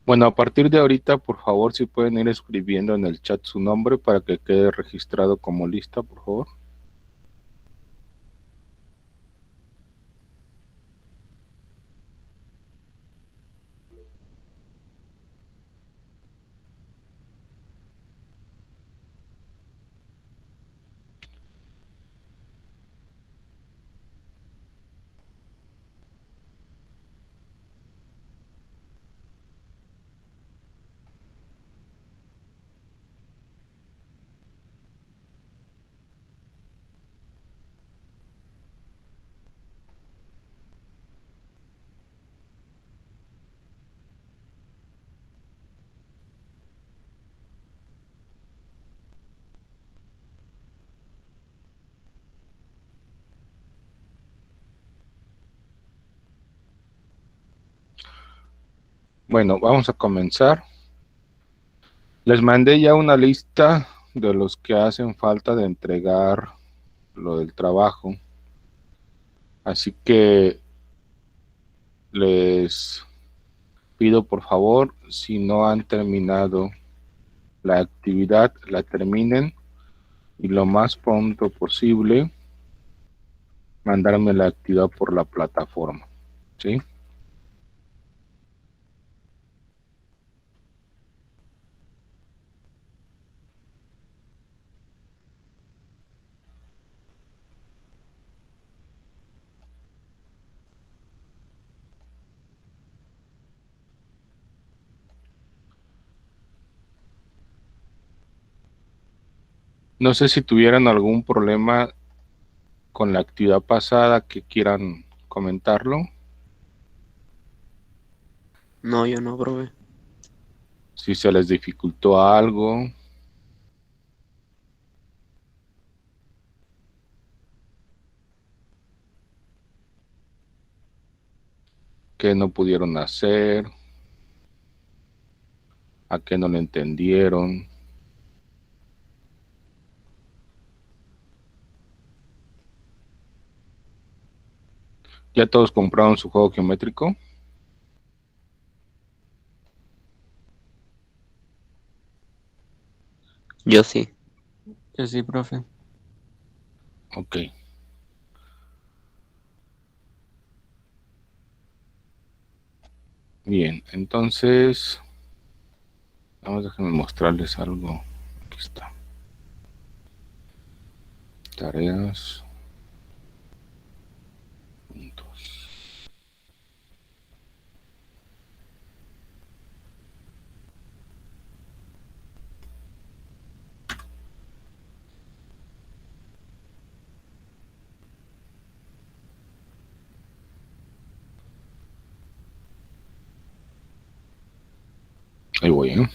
Bueno, a partir de ahorita, por favor, si pueden ir escribiendo en el chat su nombre para que quede registrado como lista, por favor. Bueno, vamos a comenzar. Les mandé ya una lista de los que hacen falta de entregar lo del trabajo. Así que les pido por favor, si no han terminado la actividad, la terminen y lo más pronto posible mandarme la actividad por la plataforma, ¿sí? No sé si tuvieran algún problema con la actividad pasada que quieran comentarlo. No, yo no, profe. Si se les dificultó algo, que no pudieron hacer, a qué no le entendieron. ¿Ya todos compraron su juego geométrico? Yo sí. Yo sí, profe. Ok. Bien, entonces, vamos, déjenme mostrarles algo. Aquí está. Tareas. Puntos. Ahí voy, ¿eh?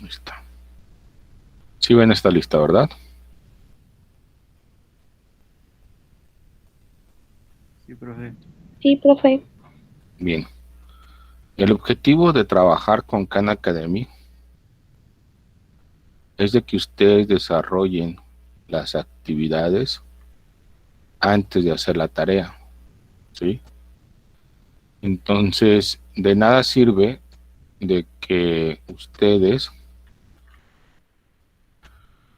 Ahí está. Sí ven esta lista, ¿verdad? Sí, profe. Sí, profe. Bien. El objetivo de trabajar con Khan Academy es de que ustedes desarrollen las actividades antes de hacer la tarea, ¿sí? Entonces, de nada sirve de que ustedes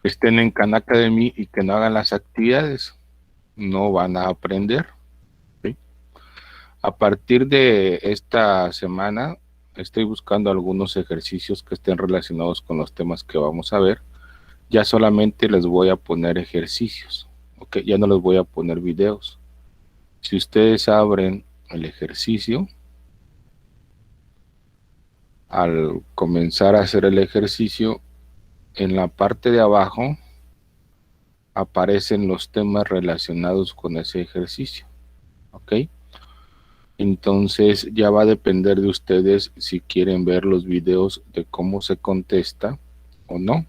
estén en Khan Academy y que no hagan las actividades, no van a aprender, ¿sí? A partir de esta semana, estoy buscando algunos ejercicios que estén relacionados con los temas que vamos a ver. Ya solamente les voy a poner ejercicios, ¿ok? Ya no les voy a poner videos. Si ustedes abren el ejercicio, al comenzar a hacer el ejercicio, en la parte de abajo aparecen los temas relacionados con ese ejercicio, ¿ok? Entonces ya va a depender de ustedes si quieren ver los videos de cómo se contesta o no,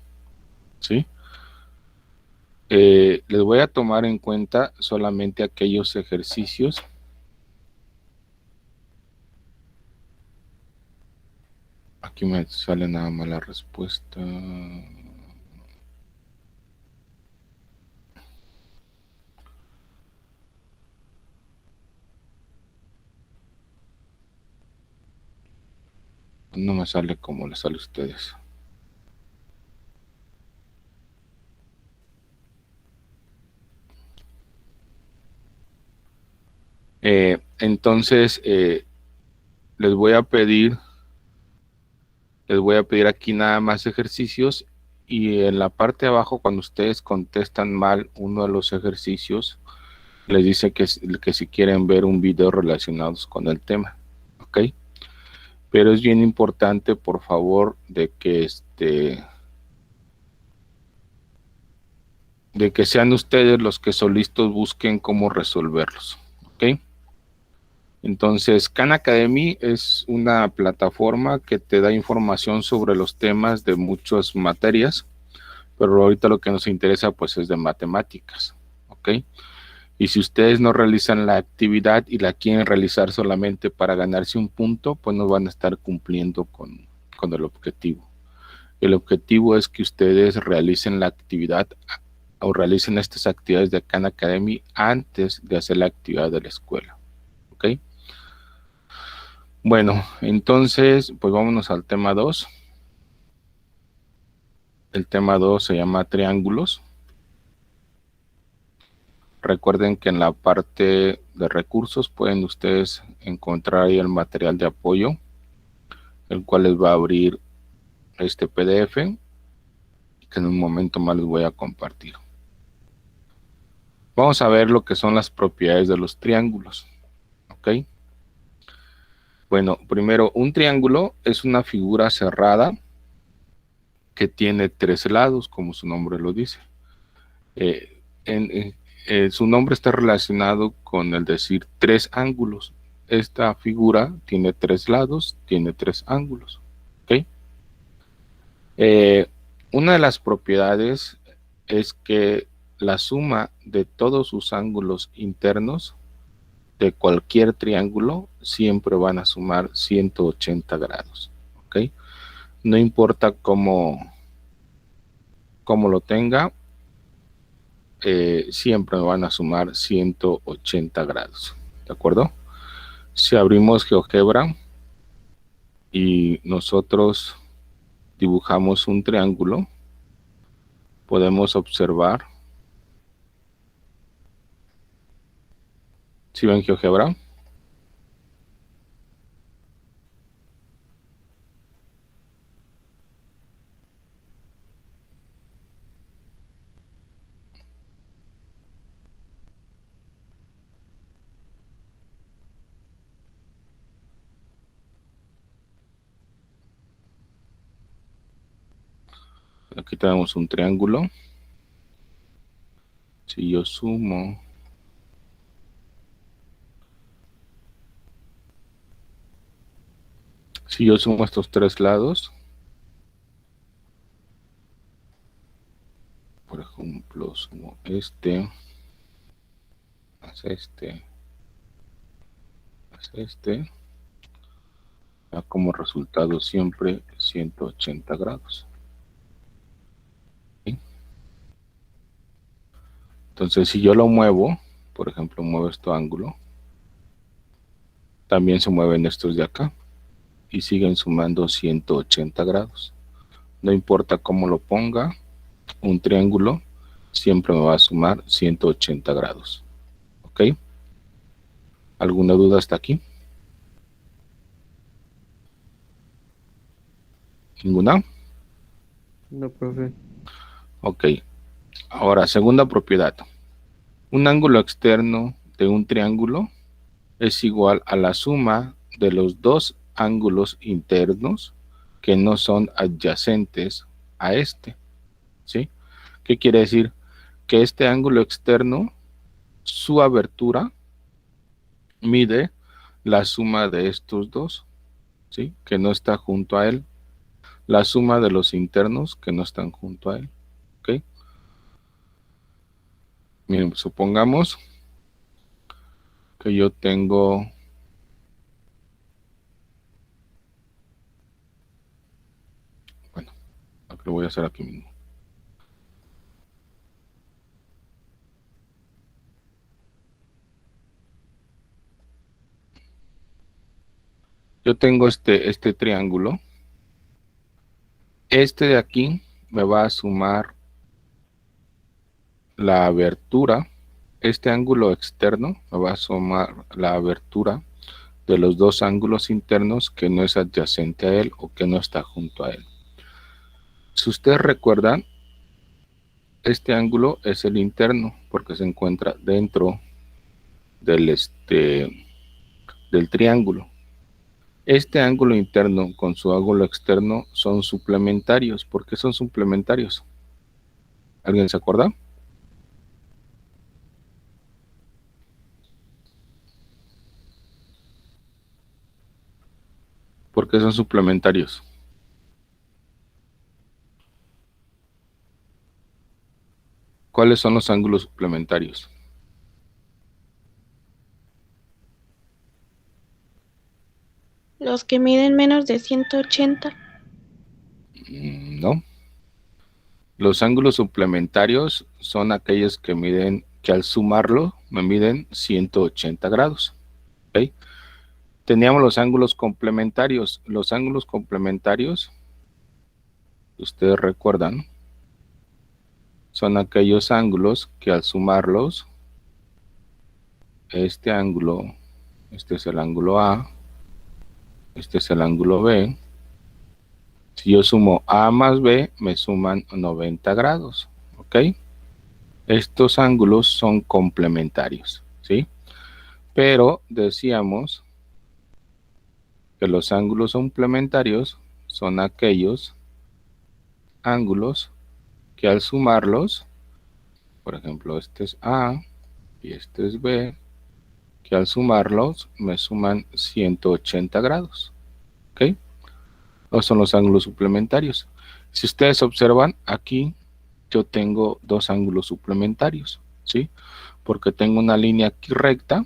¿sí? Les voy a tomar en cuenta solamente aquellos ejercicios Aquí me sale nada más la respuesta. No me sale como les sale a ustedes. Entonces, les voy a pedir aquí nada más ejercicios, y en la parte de abajo, cuando ustedes contestan mal uno de los ejercicios, les dice que si quieren ver un video relacionado con el tema, ¿ok? Pero es bien importante, por favor, de que sean ustedes los que solitos busquen cómo resolverlos, ¿ok? Entonces, Khan Academy es una plataforma que te da información sobre los temas de muchas materias, pero ahorita lo que nos interesa pues es de matemáticas, ¿ok? Y si ustedes no realizan la actividad y la quieren realizar solamente para ganarse un punto, pues no van a estar cumpliendo con el objetivo. El objetivo es que ustedes realicen la actividad o realicen estas actividades de Khan Academy antes de hacer la actividad de la escuela, ¿ok? Bueno, entonces, pues vámonos al tema 2. El tema 2 se llama triángulos. Recuerden que en la parte de recursos pueden ustedes encontrar ahí el material de apoyo, el cual les va a abrir este PDF, que en un momento más les voy a compartir. Vamos a ver lo que son las propiedades de los triángulos, ¿ok? Bueno, primero, un triángulo es una figura cerrada que tiene 3 lados, como su nombre lo dice. Su nombre está relacionado con el decir 3 ángulos. Esta figura tiene 3 lados, tiene 3 ángulos, ¿ok? Una de las propiedades es que la suma de todos sus ángulos internos de cualquier triángulo siempre van a sumar 180 grados, ¿ok? No importa cómo lo tenga, siempre van a sumar 180 grados, ¿de acuerdo? Si abrimos GeoGebra y nosotros dibujamos un triángulo, podemos observar, ¿sí ven GeoGebra? Aquí tenemos un triángulo. Si yo sumo estos 3 lados, por ejemplo, sumo este, más este, más este, da como resultado siempre 180 grados. ¿Sí? Entonces, si yo lo muevo, por ejemplo, muevo este ángulo, también se mueven estos de acá y siguen sumando 180 grados. No importa cómo lo ponga, un triángulo siempre me va a sumar 180 grados. ¿Ok? ¿Alguna duda hasta aquí? ¿Ninguna? No, profe. Ok. Ahora, segunda propiedad. Un ángulo externo de un triángulo es igual a la suma de los 2 ángulos internos que no son adyacentes a este. ¿Sí? ¿Qué quiere decir? Que este ángulo externo, su abertura, mide la suma de estos 2, ¿sí? Que no está junto a él. La suma de los internos que no están junto a él. ¿Ok? Miren, supongamos que yo tengo que lo voy a hacer aquí mismo. Yo tengo este triángulo. Este de aquí me va a sumar la abertura. Este ángulo externo me va a sumar la abertura de los dos ángulos internos que no es adyacente a él o que no está junto a él. Si ustedes recuerdan, este ángulo es el interno porque se encuentra dentro del triángulo. Este ángulo interno con su ángulo externo son suplementarios. ¿Por qué son suplementarios? ¿Alguien se acuerda? ¿Por qué son suplementarios? ¿Cuáles son los ángulos suplementarios? Los que miden menos de 180. No. Los ángulos suplementarios son aquellos que al sumarlo me miden 180 grados. ¿Okay? Teníamos los ángulos complementarios. Los ángulos complementarios, ustedes recuerdan, son aquellos ángulos que al sumarlos, este ángulo, este es el ángulo A, este es el ángulo B. Si yo sumo A más B, me suman 90 grados. ¿Ok? Estos ángulos son complementarios. ¿Sí? Pero decíamos que los ángulos complementarios son aquellos ángulos que al sumarlos, por ejemplo, este es A y este es B, que al sumarlos me suman 180 grados. ¿Ok? Esos son los ángulos suplementarios. Si ustedes observan, aquí yo tengo dos ángulos suplementarios, ¿sí? Porque tengo una línea aquí recta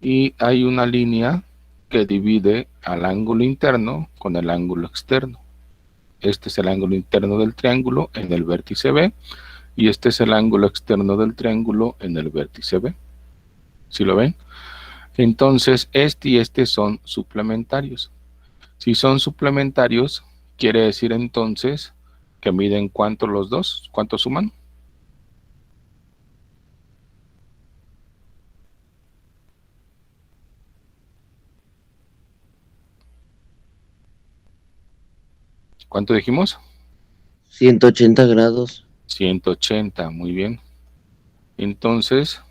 y hay una línea que divide al ángulo interno con el ángulo externo. Este es el ángulo interno del triángulo en el vértice B y este es el ángulo externo del triángulo en el vértice B. ¿Sí lo ven? Entonces, este y este son suplementarios. Si son suplementarios, quiere decir entonces que miden ¿cuánto los dos? ¿Cuánto suman? ¿Cuánto dijimos? 180 grados. 180, muy bien. Entonces,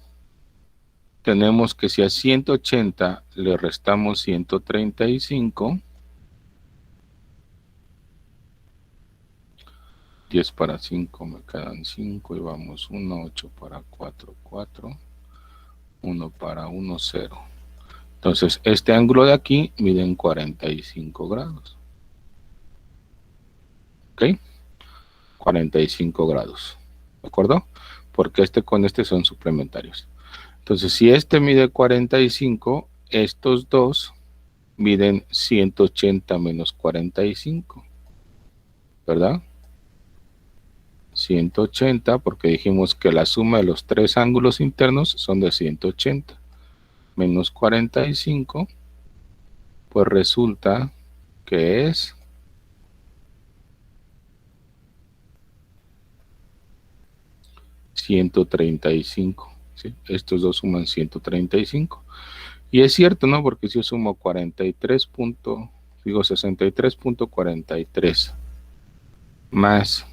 tenemos que si a 180 le restamos 135, 10 para 5 me quedan 5 y vamos 1, 8 para 4, 4, 1 para 1, 0. Entonces, este ángulo de aquí mide en 45 grados. ¿Ok? 45 grados. ¿De acuerdo? Porque este con este son suplementarios. Entonces, si este mide 45, estos dos miden 180 menos 45. ¿Verdad? 180, porque dijimos que la suma de los tres ángulos internos son de 180. Menos 45, pues resulta que es 135. ¿Sí? Estos dos suman 135. Y es cierto, ¿no? Porque si yo sumo 63.43 más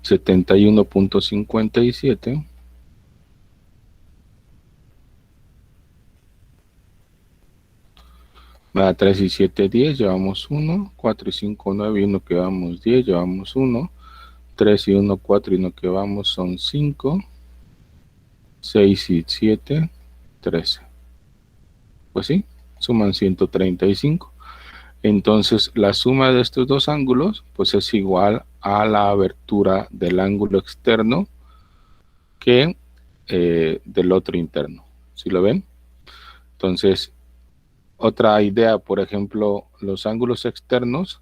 71.57, me da 3 y 7, 10, llevamos 1, 4 y 5, 9 y 1 que vamos 10, llevamos 1, 3 y 1, 4 y 1 que vamos son 5, 6 y 7, 13. Pues sí, suman 135. Entonces la suma de estos dos ángulos pues es igual a la abertura del ángulo externo que del otro interno. ¿Sí lo ven? Entonces, otra idea, por ejemplo, los ángulos externos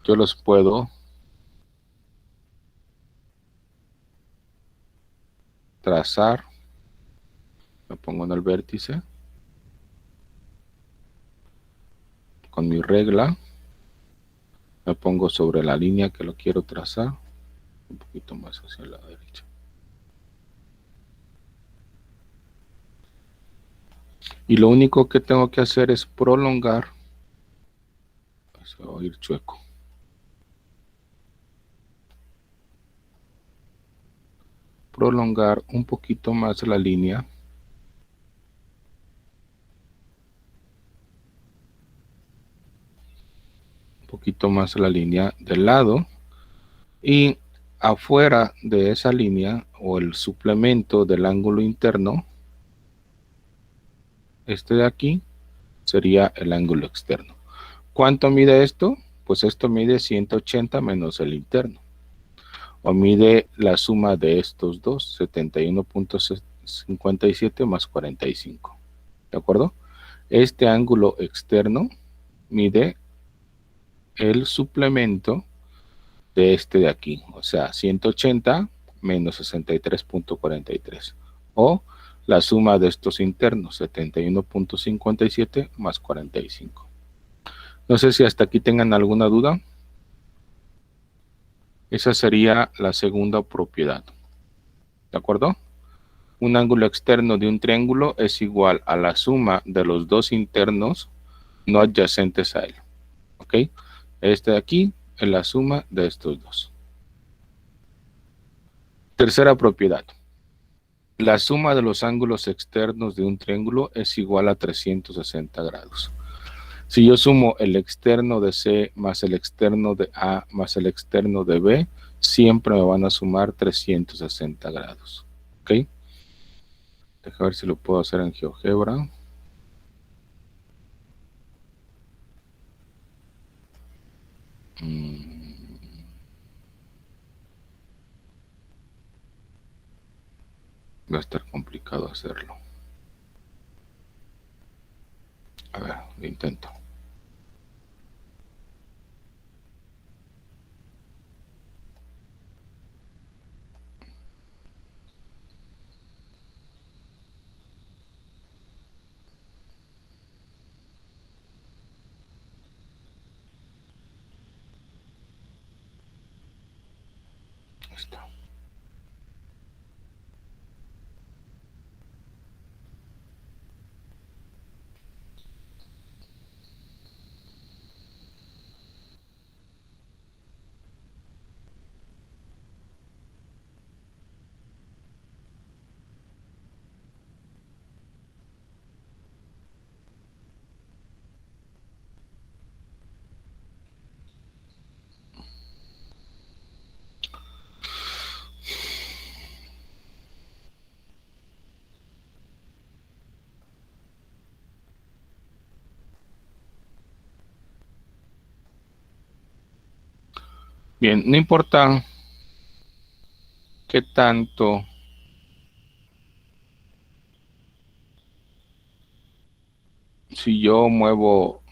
yo los puedo trazar. Me pongo en el vértice con mi regla. Me pongo sobre la línea que lo quiero trazar. Un poquito más hacia la derecha. Y lo único que tengo que hacer es prolongar. Se va a ir chueco. Prolongar un poquito más la línea. Un poquito más la línea del lado. Y afuera de esa línea o el suplemento del ángulo interno, este de aquí, sería el ángulo externo. ¿Cuánto mide esto? Pues esto mide 180 menos el interno. O mide la suma de estos dos, 71.57 más 45. ¿De acuerdo? Este ángulo externo mide el suplemento de este de aquí. O sea, 180 menos 63.43. O la suma de estos internos, 71.57 más 45. No sé si hasta aquí tengan alguna duda. Esa sería la segunda propiedad. ¿De acuerdo? Un ángulo externo de un triángulo es igual a la suma de los dos internos no adyacentes a él. ¿Ok? Este de aquí es la suma de estos dos. Tercera propiedad. La suma de los ángulos externos de un triángulo es igual a 360 grados. Si yo sumo el externo de C más el externo de A más el externo de B, siempre me van a sumar 360 grados. ¿Ok? Deja ver si lo puedo hacer en GeoGebra. Va a estar complicado hacerlo. A ver, lo intento. Ahí está. Bien, no importa qué tanto si yo muevo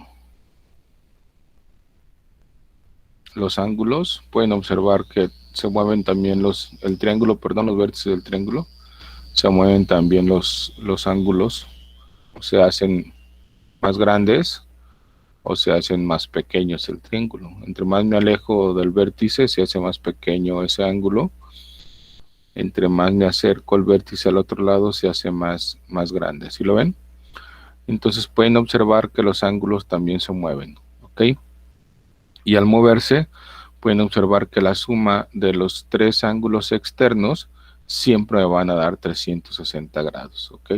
los ángulos, pueden observar que se mueven también los vértices del triángulo, se mueven también los ángulos, o se hacen más grandes o se hacen más pequeños el triángulo. Entre más me alejo del vértice, se hace más pequeño ese ángulo. Entre más me acerco al vértice al otro lado, se hace más grande. ¿Sí lo ven? Entonces pueden observar que los ángulos también se mueven. ¿Ok? Y al moverse, pueden observar que la suma de los tres ángulos externos siempre me van a dar 360 grados. ¿Ok?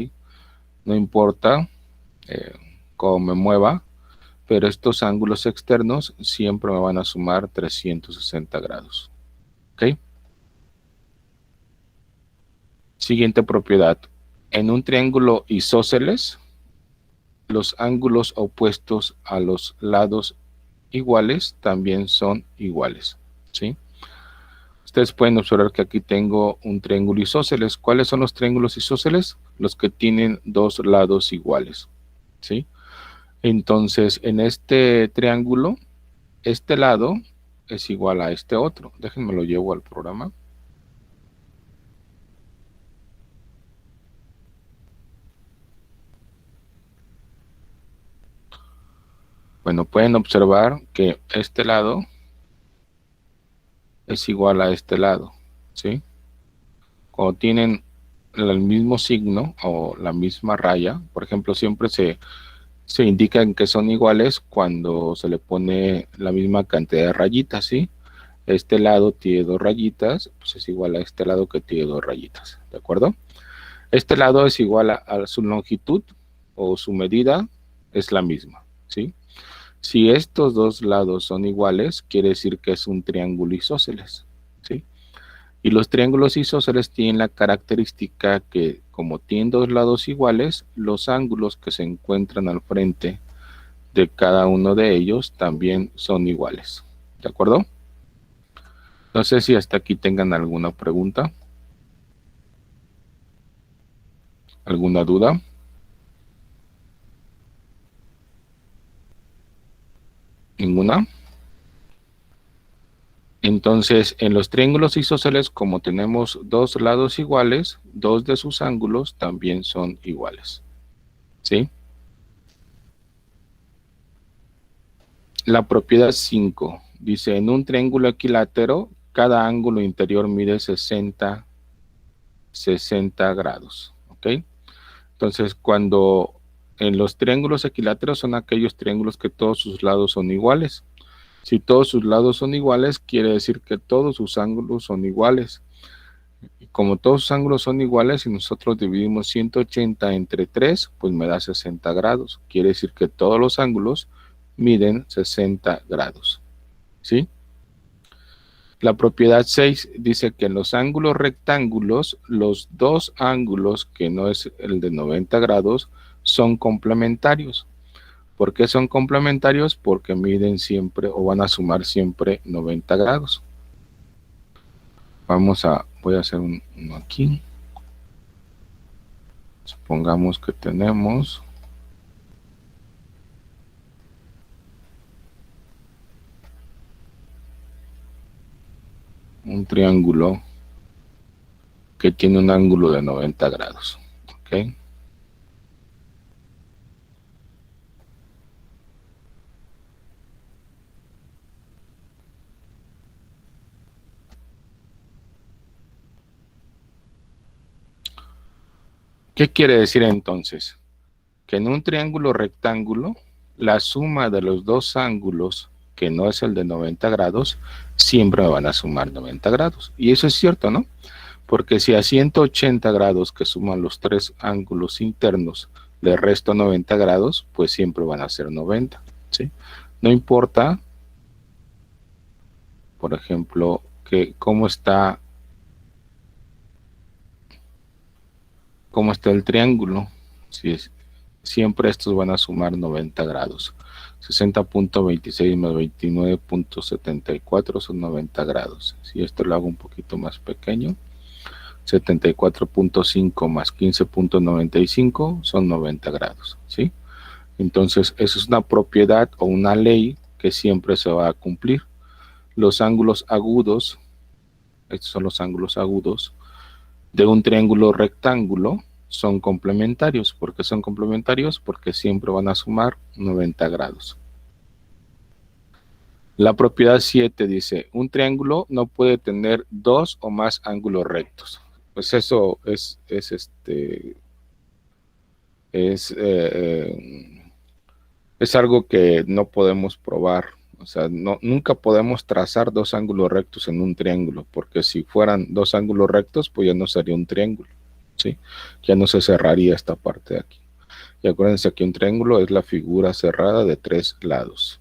No importa cómo me mueva, pero estos ángulos externos siempre me van a sumar 360 grados. ¿Ok? Siguiente propiedad. En un triángulo isósceles, los ángulos opuestos a los lados iguales también son iguales. ¿Sí? Ustedes pueden observar que aquí tengo un triángulo isósceles. ¿Cuáles son los triángulos isósceles? Los que tienen dos lados iguales. ¿Sí? Entonces, en este triángulo, este lado es igual a este otro. Déjenme lo llevo al programa. Bueno, pueden observar que este lado es igual a este lado, ¿sí? Cuando tienen el mismo signo o la misma raya, por ejemplo, siempre se indican que son iguales cuando se le pone la misma cantidad de rayitas, ¿sí? Este lado tiene 2 rayitas, pues es igual a este lado que tiene 2 rayitas, ¿de acuerdo? Este lado es igual a su longitud o su medida es la misma, ¿sí? Si estos dos lados son iguales, quiere decir que es un triángulo isósceles, ¿sí? Y los triángulos isósceles tienen la característica que, como tienen dos lados iguales, los ángulos que se encuentran al frente de cada uno de ellos también son iguales, ¿de acuerdo? No sé si hasta aquí tengan alguna pregunta, alguna duda. ¿Ninguna? Entonces, en los triángulos isósceles, como tenemos dos lados iguales, dos de sus ángulos también son iguales, ¿sí? La propiedad 5 dice, en un triángulo equilátero, cada ángulo interior mide 60 grados, ¿ok? Entonces, cuando en los triángulos equiláteros son aquellos triángulos que todos sus lados son iguales. Si todos sus lados son iguales, quiere decir que todos sus ángulos son iguales. Y como todos sus ángulos son iguales, si nosotros dividimos 180 entre 3, pues me da 60 grados. Quiere decir que todos los ángulos miden 60 grados, ¿sí? La propiedad 6 dice que en los ángulos rectángulos, los dos ángulos, que no es el de 90 grados, son complementarios. ¿Por qué son complementarios? Porque miden siempre o van a sumar siempre 90 grados. Voy a hacer uno aquí. Supongamos que tenemos un triángulo que tiene un ángulo de 90 grados. ¿Ok? ¿Qué quiere decir entonces? Que en un triángulo rectángulo, la suma de los dos ángulos, que no es el de 90 grados, siempre van a sumar 90 grados. Y eso es cierto, ¿no? Porque si a 180 grados que suman los tres ángulos internos le resto 90 grados, pues siempre van a ser 90, ¿sí? No importa, por ejemplo, que cómo está el triángulo. Siempre estos van a sumar 90 grados. 60.26 más 29.74 son 90 grados. Si esto lo hago un poquito más pequeño, 74.5 más 15.95 son 90 grados, ¿sí? Entonces, eso es una propiedad o una ley que siempre se va a cumplir. Los ángulos agudos, estos son los ángulos agudos, de un triángulo rectángulo son complementarios. ¿Por qué son complementarios? Porque siempre van a sumar 90 grados. La propiedad 7 dice, un triángulo no puede tener dos o más ángulos rectos. Pues eso es algo que no podemos probar. O sea, nunca podemos trazar dos ángulos rectos en un triángulo, porque si fueran dos ángulos rectos, pues ya no sería un triángulo, ¿sí? Ya no se cerraría esta parte de aquí. Y acuérdense que un triángulo es la figura cerrada de tres lados.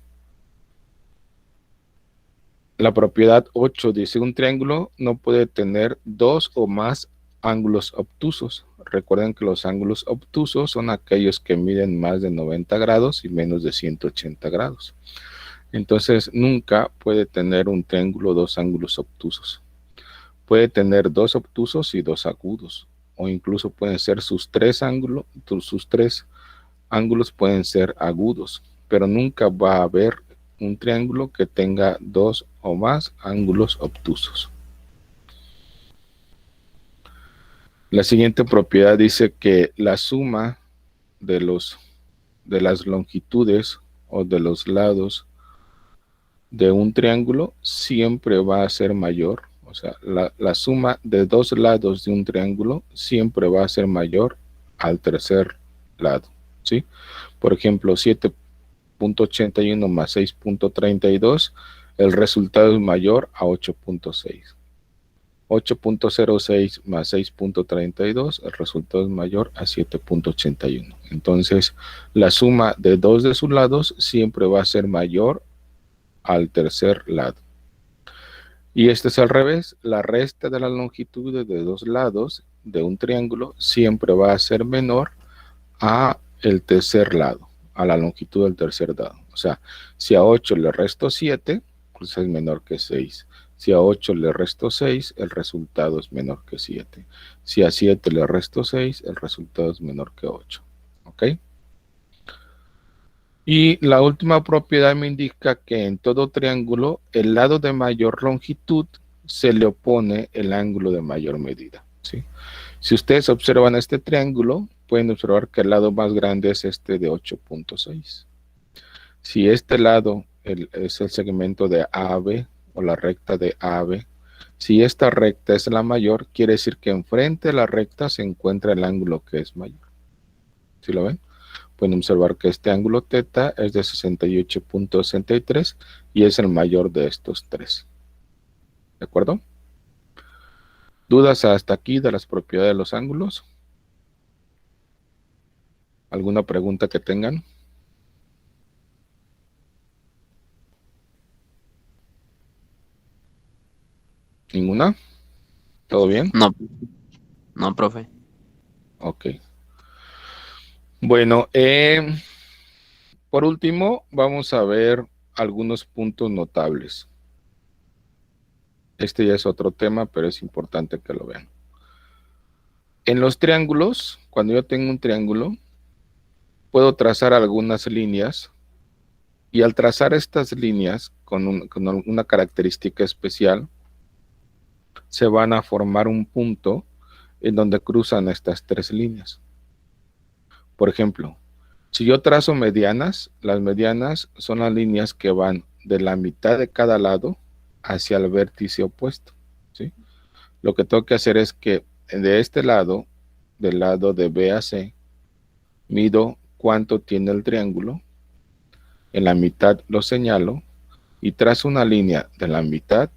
La propiedad 8 dice, un triángulo no puede tener dos o más ángulos obtusos. Recuerden que los ángulos obtusos son aquellos que miden más de 90 grados y menos de 180 grados. Entonces, nunca puede tener un triángulo dos ángulos obtusos. Puede tener dos obtusos y dos agudos, o incluso pueden ser sus tres ángulos pueden ser agudos, pero nunca va a haber un triángulo que tenga dos o más ángulos obtusos. La siguiente propiedad dice que la suma de las longitudes o de los lados de un triángulo siempre va a ser mayor. O sea, la suma de dos lados de un triángulo siempre va a ser mayor al tercer lado, ¿sí? Por ejemplo, 7.81 más 6.32, el resultado es mayor a 8.6. 8.06 más 6.32, el resultado es mayor a 7.81. Entonces, la suma de dos de sus lados siempre va a ser mayor al tercer lado. Y este es al revés, la resta de las longitudes de dos lados de un triángulo siempre va a ser menor a el tercer lado, a la longitud del tercer lado. O sea, si a 8 le resto 7, pues es menor que 6. Si a 8 le resto 6, el resultado es menor que 7. Si a 7 le resto 6, el resultado es menor que 8. ¿Ok? Y la última propiedad me indica que en todo triángulo, el lado de mayor longitud se le opone el ángulo de mayor medida, ¿sí? Si ustedes observan este triángulo, pueden observar que el lado más grande es este de 8.6. Si este lado es el segmento de AB o la recta de AB, si esta recta es la mayor, quiere decir que enfrente de la recta se encuentra el ángulo que es mayor. ¿Sí lo ven? Pueden observar que este ángulo θ es de 68.63 y es el mayor de estos tres. ¿De acuerdo? ¿Dudas hasta aquí de las propiedades de los ángulos? ¿Alguna pregunta que tengan? ¿Ninguna? ¿Todo bien? No, no, profe. Ok. Bueno, por último, vamos a ver algunos puntos notables. Este ya es otro tema, pero es importante que lo vean. En los triángulos, cuando yo tengo un triángulo, puedo trazar algunas líneas y al trazar estas líneas con una característica especial, se van a formar un punto en donde cruzan estas tres líneas. Por ejemplo, si yo trazo medianas, las medianas son las líneas que van de la mitad de cada lado hacia el vértice opuesto, ¿sí? Lo que tengo que hacer es que de este lado, del lado de B a C, mido cuánto tiene el triángulo, en la mitad lo señalo y trazo una línea de la mitad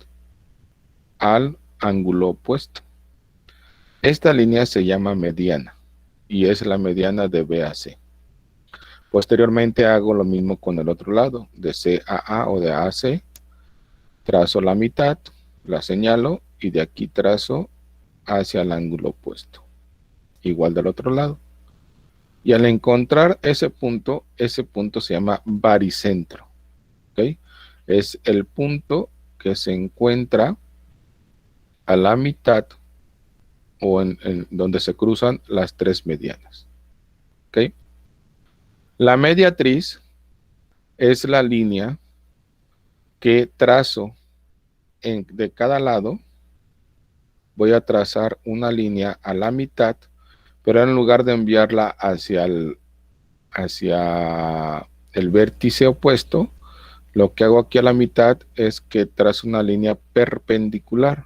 al ángulo opuesto. Esta línea se llama mediana y es la mediana de B a C. Posteriormente hago lo mismo con el otro lado, de C a A o de A a C. Trazo la mitad, la señalo y de aquí trazo hacia el ángulo opuesto. Igual del otro lado. Y al encontrar ese punto se llama baricentro. ¿Ok? Es el punto que se encuentra a la mitad o en donde se cruzan las tres medianas. ¿Ok? La mediatriz es la línea que trazo de cada lado. Voy a trazar una línea a la mitad, pero en lugar de enviarla hacia el vértice opuesto, lo que hago aquí a la mitad es que trazo una línea perpendicular.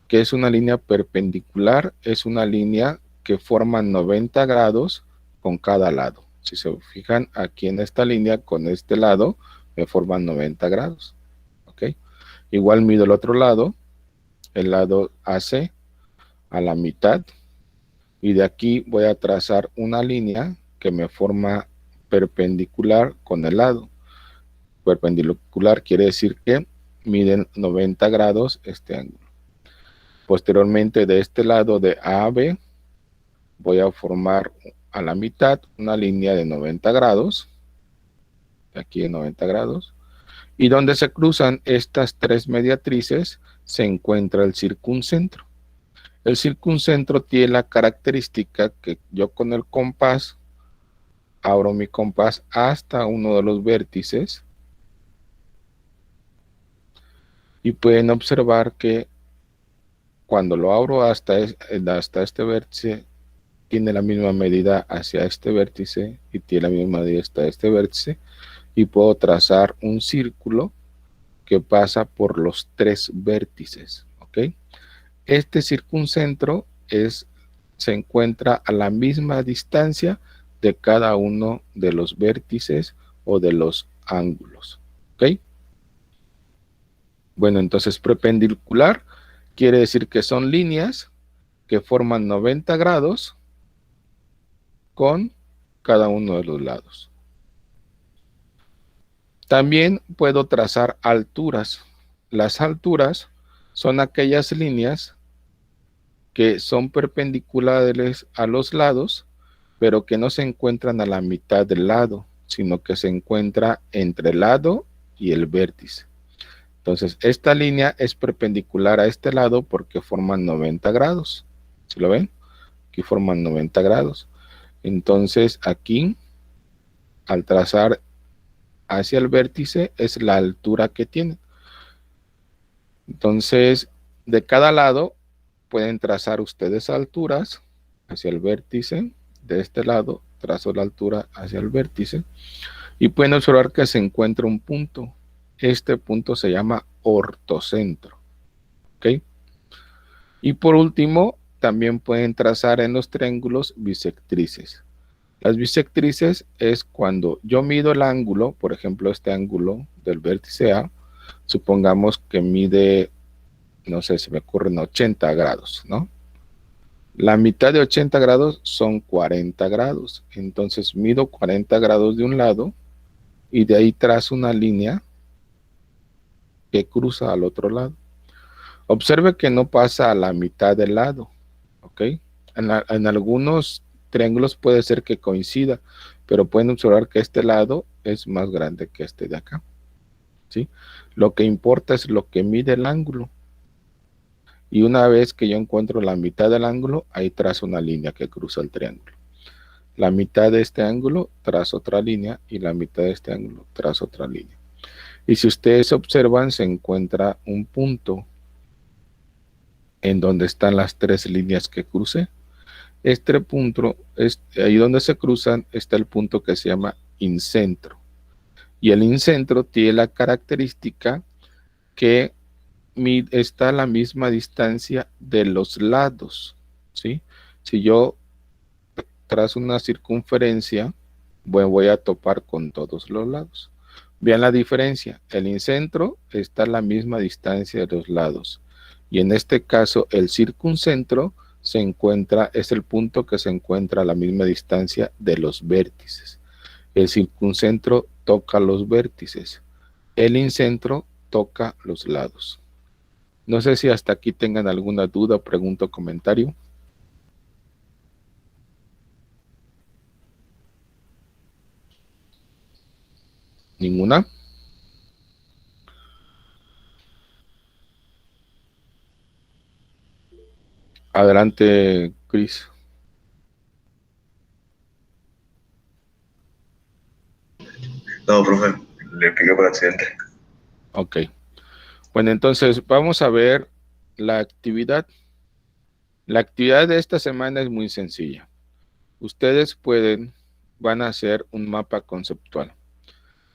¿Qué es una línea perpendicular? Es una línea que forma 90 grados con cada lado. Si se fijan aquí en esta línea, con este lado, me forman 90 grados. ¿Ok? Igual mido el otro lado, el lado AC, a la mitad. Y de aquí voy a trazar una línea que me forma perpendicular con el lado. Perpendicular quiere decir que miden 90 grados este ángulo. Posteriormente de este lado de A a B voy a formar a la mitad una línea de 90 grados. Aquí de 90 grados. Y donde se cruzan estas tres mediatrices se encuentra el circuncentro. El circuncentro tiene la característica que yo con el compás abro mi compás hasta uno de los vértices Y pueden observar que cuando lo abro hasta este vértice, tiene la misma medida hacia este vértice y tiene la misma medida hasta este vértice, y puedo trazar un círculo que pasa por los 3 vértices, ¿ok? Este circuncentro se encuentra a la misma distancia de cada uno de los vértices o de los ángulos, ¿ok? Bueno, entonces perpendicular quiere decir que son líneas que forman 90 grados con cada uno de los lados. También puedo trazar alturas. Las alturas son aquellas líneas que son perpendiculares a los lados, pero que no se encuentran a la mitad del lado, sino que se encuentra entre el lado y el vértice. Entonces, esta línea es perpendicular a este lado porque forman 90 grados. ¿Sí lo ven? Aquí forman 90 grados. Entonces, aquí, al trazar hacia el vértice, es la altura que tiene. Entonces, de cada lado, pueden trazar ustedes alturas hacia el vértice. De este lado, trazo la altura hacia el vértice. Y pueden observar que se encuentra un punto. Este punto se llama ortocentro. ¿Ok? Y por último, también pueden trazar en los triángulos bisectrices. Las bisectrices es cuando yo mido el ángulo, por ejemplo, este ángulo del vértice A, supongamos que mide, no sé, se me ocurren 80 grados, ¿no? La mitad de 80 grados son 40 grados. Entonces mido 40 grados de un lado y de ahí trazo una línea que cruza al otro lado. Observe que no pasa a la mitad del lado, ¿ok? En algunos triángulos puede ser que coincida, pero pueden observar que este lado es más grande que este de acá, ¿sí? Lo que importa es lo que mide el ángulo. Y una vez que yo encuentro la mitad del ángulo, ahí trazo una línea que cruza el triángulo. La mitad de este ángulo, trazo otra línea, y la mitad de este ángulo, trazo otra línea. Y si ustedes observan, se encuentra un punto en donde están las 3 líneas que crucé. Este punto, ahí donde se cruzan, está el punto que se llama incentro. Y el incentro tiene la característica que está a la misma distancia de los lados, ¿sí? Si yo trazo una circunferencia, voy a topar con todos los lados. Vean la diferencia. El incentro está a la misma distancia de los lados. Y en este caso, el circuncentro es el punto que se encuentra a la misma distancia de los vértices. El circuncentro toca los vértices. El incentro toca los lados. No sé si hasta aquí tengan alguna duda, pregunta o comentario. ¿Ninguna? Adelante, Cris. No, profe, le piqué por accidente. Ok. Bueno, entonces vamos a ver la actividad. La actividad de esta semana es muy sencilla. Ustedes van a hacer un mapa conceptual.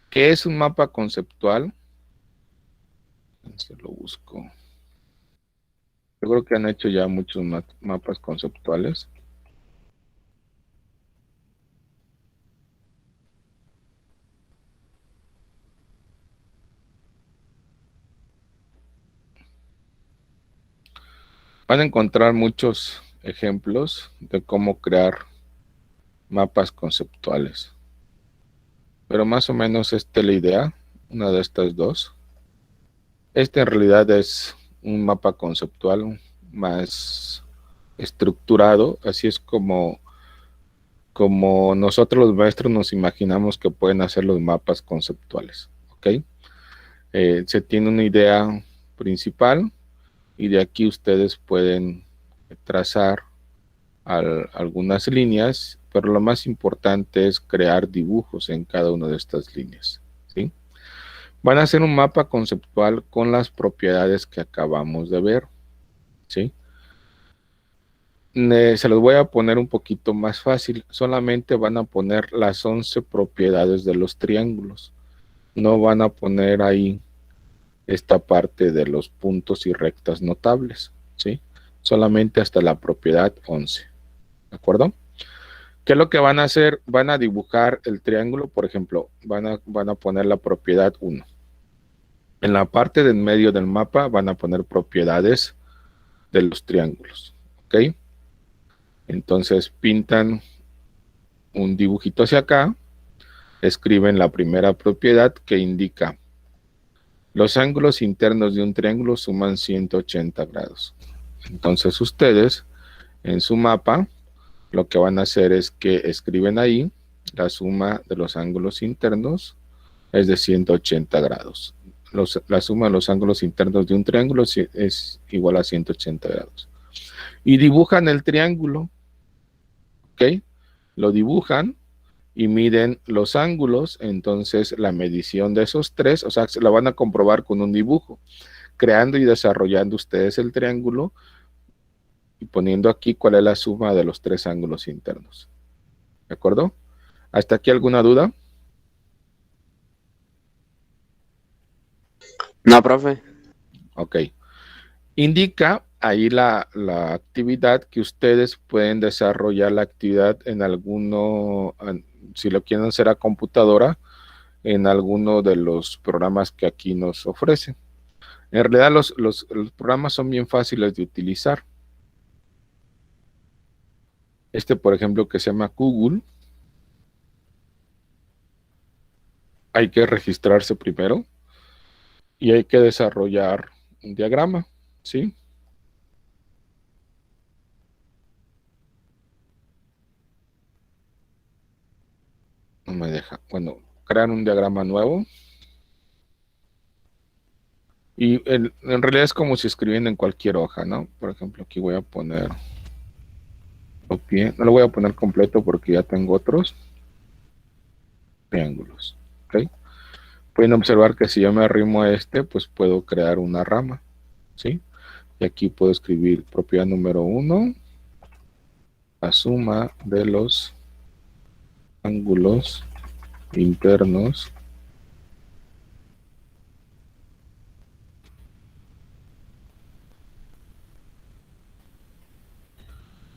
¿Qué es un mapa conceptual? Se lo busco. Yo creo que han hecho ya muchos mapas conceptuales. Van a encontrar muchos ejemplos de cómo crear mapas conceptuales. Pero más o menos esta es la idea, una de estas dos. Este en realidad es un mapa conceptual más estructurado, así es como nosotros los maestros nos imaginamos que pueden hacer los mapas conceptuales, ¿ok? Se tiene una idea principal y de aquí ustedes pueden trazar algunas líneas, pero lo más importante es crear dibujos en cada una de estas líneas, ¿sí? Van a hacer un mapa conceptual con las propiedades que acabamos de ver, ¿sí? Se los voy a poner un poquito más fácil. Solamente van a poner las 11 propiedades de los triángulos. No van a poner ahí esta parte de los puntos y rectas notables, ¿sí? Solamente hasta la propiedad 11, ¿de acuerdo? ¿Qué es lo que van a hacer? Van a dibujar el triángulo, por ejemplo, van a poner la propiedad 1. En la parte del medio del mapa van a poner propiedades de los triángulos, ¿ok? Entonces pintan un dibujito hacia acá, escriben la primera propiedad que indica los ángulos internos de un triángulo suman 180 grados. Entonces ustedes en su mapa lo que van a hacer es que escriben ahí la suma de los ángulos internos es de 180 grados. La suma de los ángulos internos de un triángulo es igual a 180 grados. Y dibujan el triángulo, ¿ok? Lo dibujan y miden los ángulos, entonces la medición de esos tres, o sea, la van a comprobar con un dibujo, creando y desarrollando ustedes el triángulo y poniendo aquí cuál es la suma de los tres ángulos internos. ¿De acuerdo? ¿Hasta aquí alguna duda? No, profe. Ok. Indica ahí la actividad que ustedes pueden desarrollar la actividad en alguno, si lo quieren hacer a computadora, en alguno de los programas que aquí nos ofrecen. En realidad los programas son bien fáciles de utilizar. Este, por ejemplo, que se llama Google. Hay que registrarse primero y hay que desarrollar un diagrama, ¿sí? No me deja. Bueno, crear un diagrama nuevo. Y en realidad es como si escribiendo en cualquier hoja, ¿no? Por ejemplo, aquí voy a poner no lo voy a poner completo porque ya tengo otros triángulos, ¿ok? Pueden observar que si yo me arrimo a este, pues puedo crear una rama, ¿sí? Y aquí puedo escribir propiedad número 1, la suma de los ángulos internos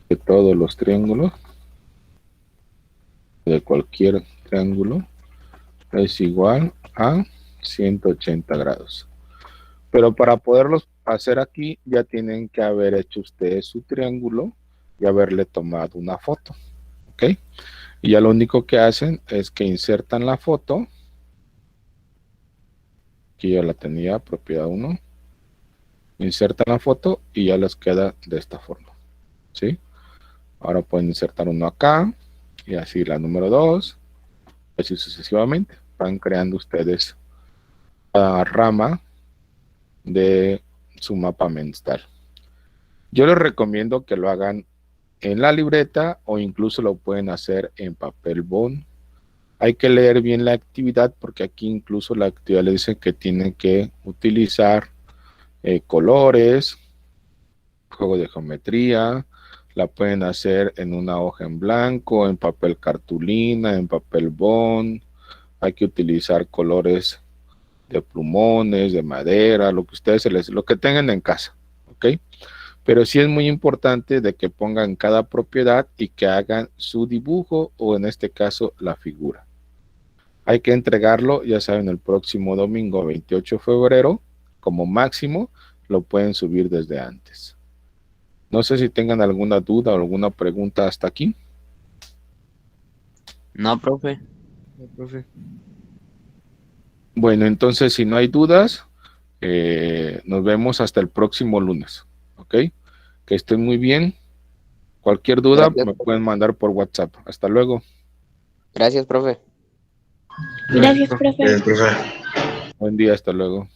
de todos los triángulos, de cualquier triángulo, es igual a 180 grados. Pero para poderlos hacer aquí, ya tienen que haber hecho ustedes su triángulo y haberle tomado una foto, ¿ok? Y ya lo único que hacen es que insertan la foto. Aquí ya la tenía, propiedad 1. Insertan la foto y ya les queda de esta forma, ¿sí? Ahora pueden insertar uno acá y así la número 2, así sucesivamente. Van creando ustedes la rama de su mapa mental. Yo les recomiendo que lo hagan en la libreta o incluso lo pueden hacer en papel bond. Hay que leer bien la actividad porque aquí incluso la actividad le dice que tienen que utilizar colores, juego de geometría. La pueden hacer en una hoja en blanco, en papel cartulina, en papel bond. Hay que utilizar colores de plumones, de madera, lo que ustedes lo que tengan en casa, ¿ok? Pero sí es muy importante de que pongan cada propiedad y que hagan su dibujo o en este caso la figura. Hay que entregarlo, ya saben, el próximo domingo 28 de febrero, como máximo, lo pueden subir desde antes. No sé si tengan alguna duda o alguna pregunta hasta aquí. No, profe. No, profe. Bueno, entonces si no hay dudas, nos vemos hasta el próximo lunes, ¿ok? Que estén muy bien. Cualquier duda Gracias, me pueden mandar por WhatsApp. Hasta luego. Gracias, profe. Gracias, profe. Profe. Buen día, hasta luego.